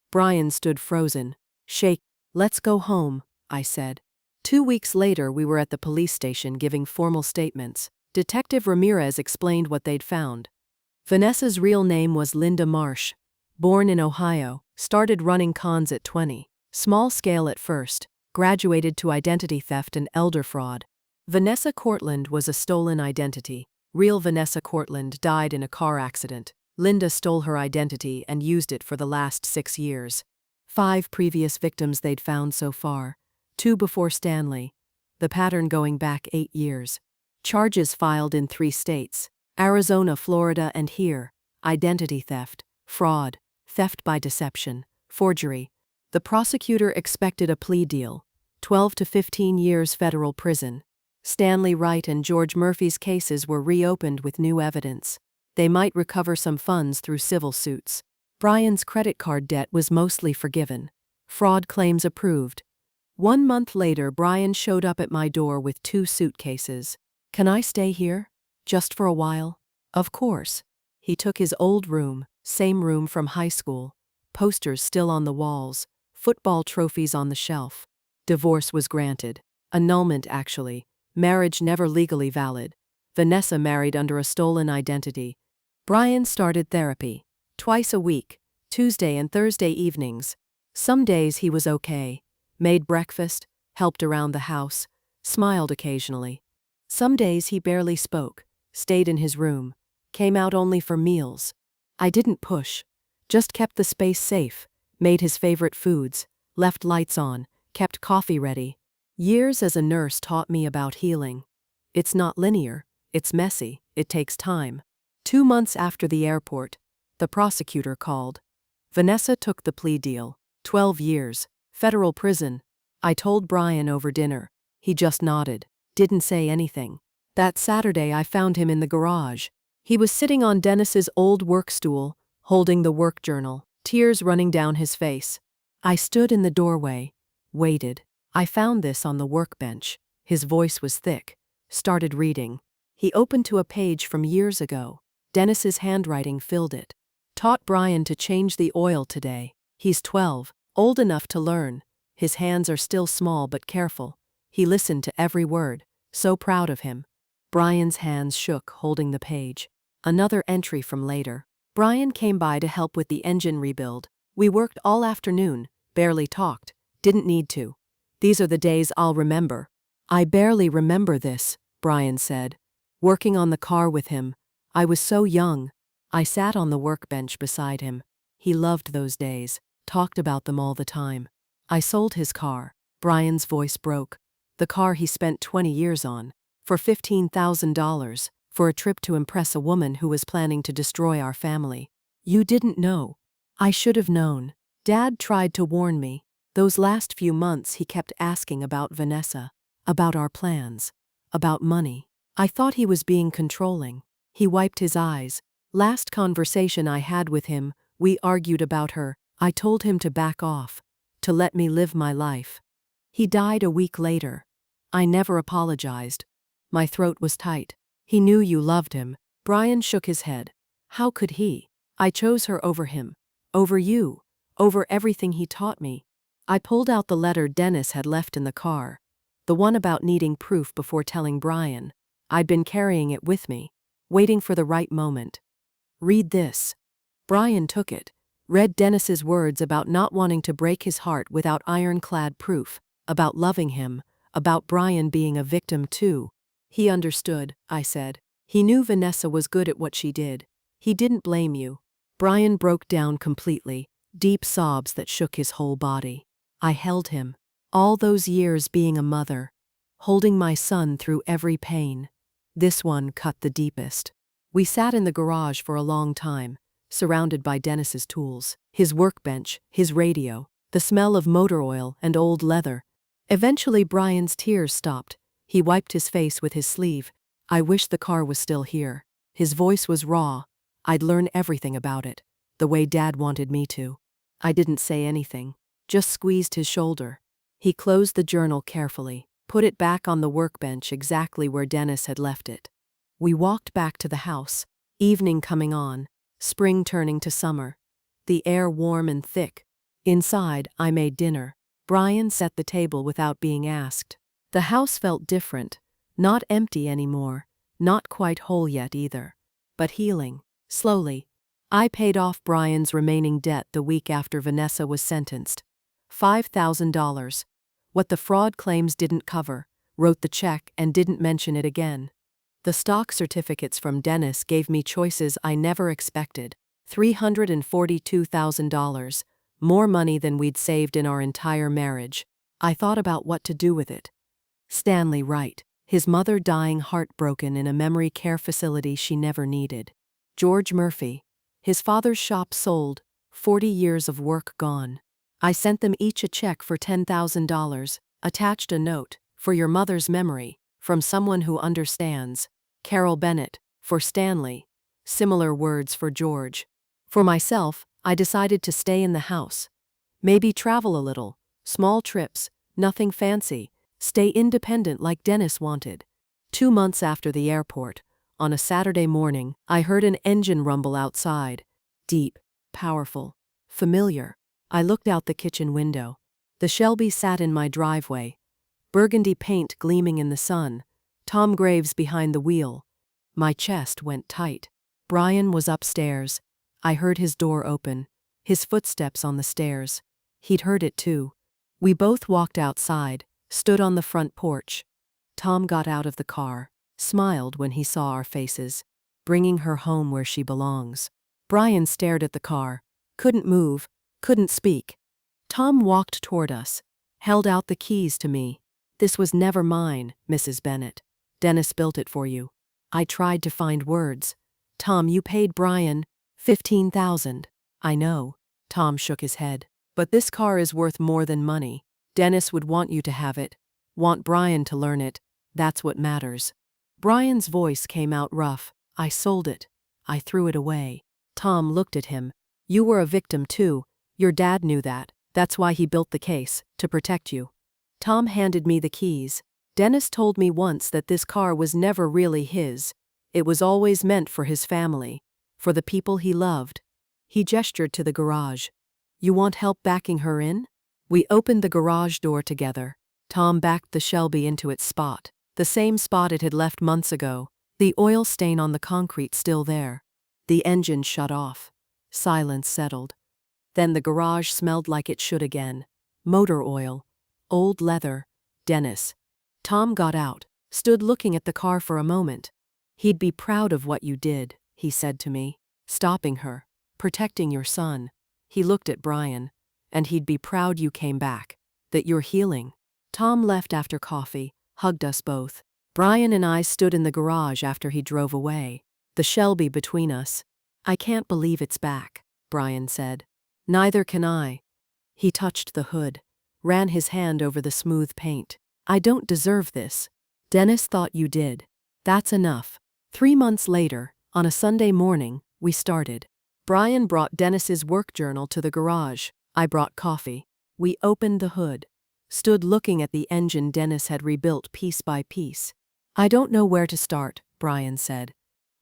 Brian stood frozen. "Shake. Let's go home," I said. 2 weeks later we were at the police station giving formal statements. Detective Ramirez explained what they'd found. Vanessa's real name was Linda Marsh. Born in Ohio, started running cons at 20. Small scale at first, graduated to identity theft and elder fraud. Vanessa Cortland was a stolen identity. Real Vanessa Cortland died in a car accident. Linda stole her identity and used it for the last 6 years. 5 previous victims they'd found so far. 2 before Stanley. The pattern going back 8 years. Charges filed in 3 states. Arizona, Florida, and here. Identity theft, fraud, theft by deception, forgery. The prosecutor expected a plea deal. 12 to 15 years federal prison. Stanley Wright and George Murphy's cases were reopened with new evidence. They might recover some funds through civil suits. Brian's credit card debt was mostly forgiven. Fraud claims approved. 1 month later, Brian showed up at my door with 2 suitcases. "Can I stay here? Just for a while?" "Of course." He took his old room, same room from high school. Posters still on the walls, football trophies on the shelf. Divorce was granted. Annulment, actually. Marriage never legally valid. Vanessa married under a stolen identity. Brian started therapy. Twice a week, Tuesday and Thursday evenings. Some days he was okay. Made breakfast, helped around the house, smiled occasionally. Some days he barely spoke, stayed in his room, came out only for meals. I didn't push, just kept the space safe, made his favorite foods, left lights on, kept coffee ready. Years as a nurse taught me about healing. It's not linear, It's messy, it takes time. 2 months after the airport, the prosecutor called. Vanessa took the plea deal. 12 years. Federal prison. I told Brian over dinner. He just nodded. Didn't say anything. That Saturday I found him in the garage. He was sitting on Dennis's old work stool, holding the work journal, tears running down his face. I stood in the doorway, waited. I found this on the workbench. His voice was thick. Started reading. He opened to a page from years ago. Dennis's handwriting filled it. Taught Brian to change the oil today. He's 12, old enough to learn. His hands are still small but careful. He listened to every word, so proud of him. Brian's hands shook, holding the page. Another entry from later. Brian came by to help with the engine rebuild. We worked all afternoon, barely talked, didn't need to. These are the days I'll remember. I barely remember this, Brian said. Working on the car with him. I was so young. I sat on the workbench beside him. He loved those days, talked about them all the time. I sold his car. Brian's voice broke. The car he spent 20 years on. For $15,000, for a trip to impress a woman who was planning to destroy our family. You didn't know. I should have known. Dad tried to warn me. Those last few months he kept asking about Vanessa, about our plans, about money. I thought he was being controlling. He wiped his eyes. Last conversation I had with him, we argued about her. I told him to back off, to let me live my life. He died a week later. I never apologized. My throat was tight. He knew you loved him. Brian shook his head. How could he? I chose her over him. Over you. Over everything he taught me. I pulled out the letter Dennis had left in the car. The one about needing proof before telling Brian. I'd been carrying it with me, waiting for the right moment. Read this. Brian took it, read Dennis's words about not wanting to break his heart without ironclad proof, about loving him, about Brian being a victim too. He understood, I said. He knew Vanessa was good at what she did. He didn't blame you. Brian broke down completely, deep sobs that shook his whole body. I held him. All those years being a mother, holding my son through every pain. This one cut the deepest. We sat in the garage for a long time, surrounded by Dennis's tools, his workbench, his radio, the smell of motor oil and old leather. Eventually Brian's tears stopped. He wiped his face with his sleeve. I wish the car was still here. His voice was raw. I'd learn everything about it, the way Dad wanted me to. I didn't say anything, just squeezed his shoulder. He closed the journal carefully, put it back on the workbench exactly where Dennis had left it. We walked back to the house, evening coming on, spring turning to summer, the air warm and thick. Inside, I made dinner. Brian set the table without being asked. The house felt different, not empty anymore, not quite whole yet either, but healing, slowly. I paid off Brian's remaining debt the week after Vanessa was sentenced. $5,000. What the fraud claims didn't cover, wrote the check and didn't mention it again. The stock certificates from Dennis gave me choices I never expected. $342,000, more money than we'd saved in our entire marriage. I thought about what to do with it. Stanley Wright, his mother dying heartbroken in a memory care facility she never needed. George Murphy, his father's shop sold, 40 years of work gone. I sent them each a check for $10,000, attached a note, for your mother's memory, from someone who understands. Carol Bennett, for Stanley. Similar words for George. For myself, I decided to stay in the house. Maybe travel a little, small trips, nothing fancy, stay independent like Dennis wanted. 2 months after the airport, on a Saturday morning, I heard an engine rumble outside. Deep, powerful, familiar. I looked out the kitchen window. The Shelby sat in my driveway, burgundy paint gleaming in the sun, Tom Graves behind the wheel. My chest went tight. Brian was upstairs. I heard his door open, his footsteps on the stairs. He'd heard it too. We both walked outside, stood on the front porch. Tom got out of the car, smiled when he saw our faces, bringing her home where she belongs. Brian stared at the car, couldn't move, couldn't speak. Tom walked toward us, held out the keys to me. This was never mine, Mrs. Bennett. Dennis built it for you. I tried to find words. Tom, you paid Brian $15,000. I know. Tom shook his head. But this car is worth more than money. Dennis would want you to have it. Want Brian to learn it. That's what matters. Brian's voice came out rough. I sold it. I threw it away. Tom looked at him. You were a victim too. Your dad knew that. That's why he built the case, to protect you. Tom handed me the keys. Dennis told me once that this car was never really his. It was always meant for his family, for the people he loved. He gestured to the garage. You want help backing her in? We opened the garage door together. Tom backed the Shelby into its spot, the same spot it had left months ago, the oil stain on the concrete still there. The engine shut off. Silence settled. Then the garage smelled like it should again. Motor oil. Old leather. Dennis. Tom got out, stood looking at the car for a moment. He'd be proud of what you did, he said to me. Stopping her. Protecting your son. He looked at Brian. And he'd be proud you came back. That you're healing. Tom left after coffee, hugged us both. Brian and I stood in the garage after he drove away. The Shelby between us. I can't believe it's back, Brian said. Neither can I. He touched the hood, ran his hand over the smooth paint. I don't deserve this. Dennis thought you did. That's enough. 3 months later, on a Sunday morning, we started. Brian brought Dennis's work journal to the garage. I brought coffee. We opened the hood, stood looking at the engine Dennis had rebuilt piece by piece. I don't know where to start, Brian said.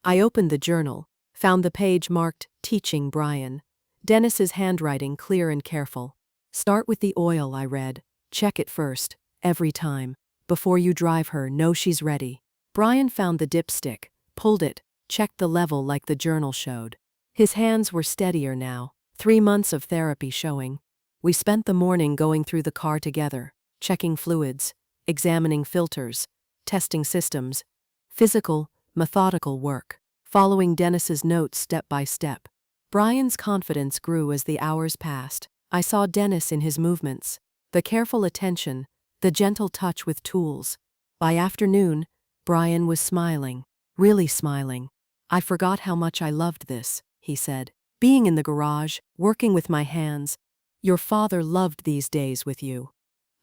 I opened the journal, found the page marked Teaching Brian. Dennis's handwriting clear and careful. Start with the oil, I read. Check it first, every time. Before you drive her, know she's ready. Brian found the dipstick, pulled it, checked the level like the journal showed. His hands were steadier now, 3 months of therapy showing. We spent the morning going through the car together, checking fluids, examining filters, testing systems. Physical, methodical work, following Dennis's notes step by step. Brian's confidence grew as the hours passed. I saw Dennis in his movements, the careful attention, the gentle touch with tools. By afternoon, Brian was smiling, really smiling. I forgot how much I loved this, he said. Being in the garage, working with my hands. Your father loved these days with you.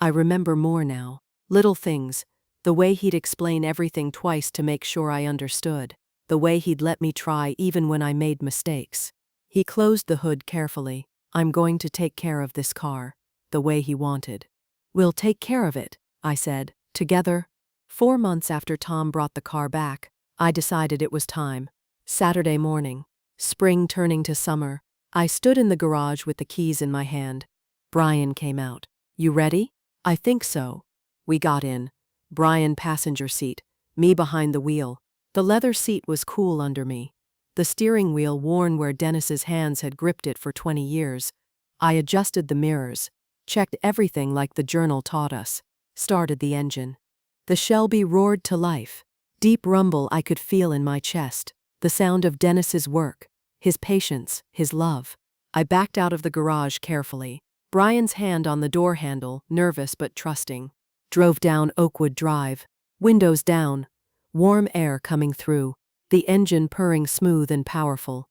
I remember more now. Little things, the way he'd explain everything twice to make sure I understood, the way he'd let me try even when I made mistakes. He closed the hood carefully. I'm going to take care of this car, the way he wanted. We'll take care of it, I said, together. 4 months after Tom brought the car back, I decided it was time. Saturday morning, spring turning to summer, I stood in the garage with the keys in my hand. Brian came out. You ready? I think so. We got in. Brian passenger seat, me behind the wheel. The leather seat was cool under me. The steering wheel worn where Dennis's hands had gripped it for 20 years. I adjusted the mirrors, checked everything like the journal taught us, started the engine. The Shelby roared to life. Deep rumble I could feel in my chest, the sound of Dennis's work, his patience, his love. I backed out of the garage carefully, Brian's hand on the door handle, nervous but trusting. Drove down Oakwood Drive, windows down, warm air coming through, the engine purring smooth and powerful.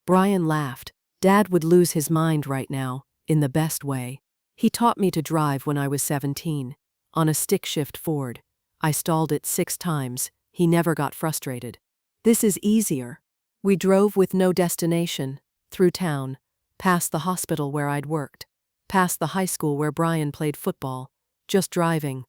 Brian laughed. Dad would lose his mind right now, in the best way. He taught me to drive when I was 17, on a stick-shift Ford. I stalled it 6 times, he never got frustrated. This is easier. We drove with no destination, through town, past the hospital where I'd worked, past the high school where Brian played football, just driving.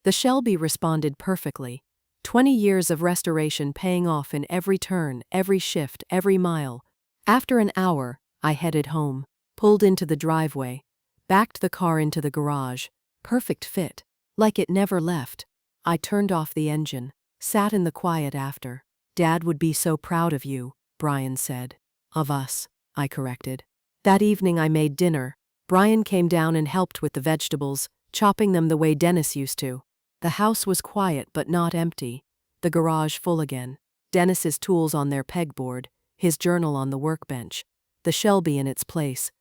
The Shelby responded perfectly. 20 years of restoration paying off in every turn, every shift, every mile. After an hour, I headed home, pulled into the driveway, backed the car into the garage. Perfect fit, like it never left. I turned off the engine, sat in the quiet after. Dad would be so proud of you, Brian said. Of us, I corrected. That evening I made dinner. Brian came down and helped with the vegetables, chopping them the way Dennis used to. The house was quiet but not empty, the garage full again. Dennis's tools on their pegboard, his journal on the workbench, the Shelby in its place.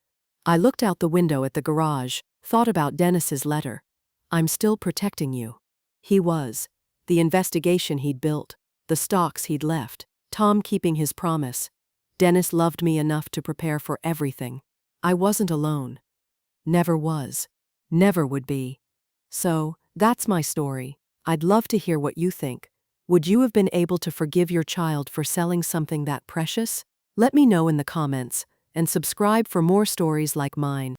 I looked out the window at the garage, thought about Dennis's letter. I'm still protecting you. He was. The investigation he'd built, the stocks he'd left, Tom keeping his promise. Dennis loved me enough to prepare for everything. I wasn't alone. Never was. Never would be. So, that's my story. I'd love to hear what you think. Would you have been able to forgive your child for selling something that precious? Let me know in the comments, and subscribe for more stories like mine.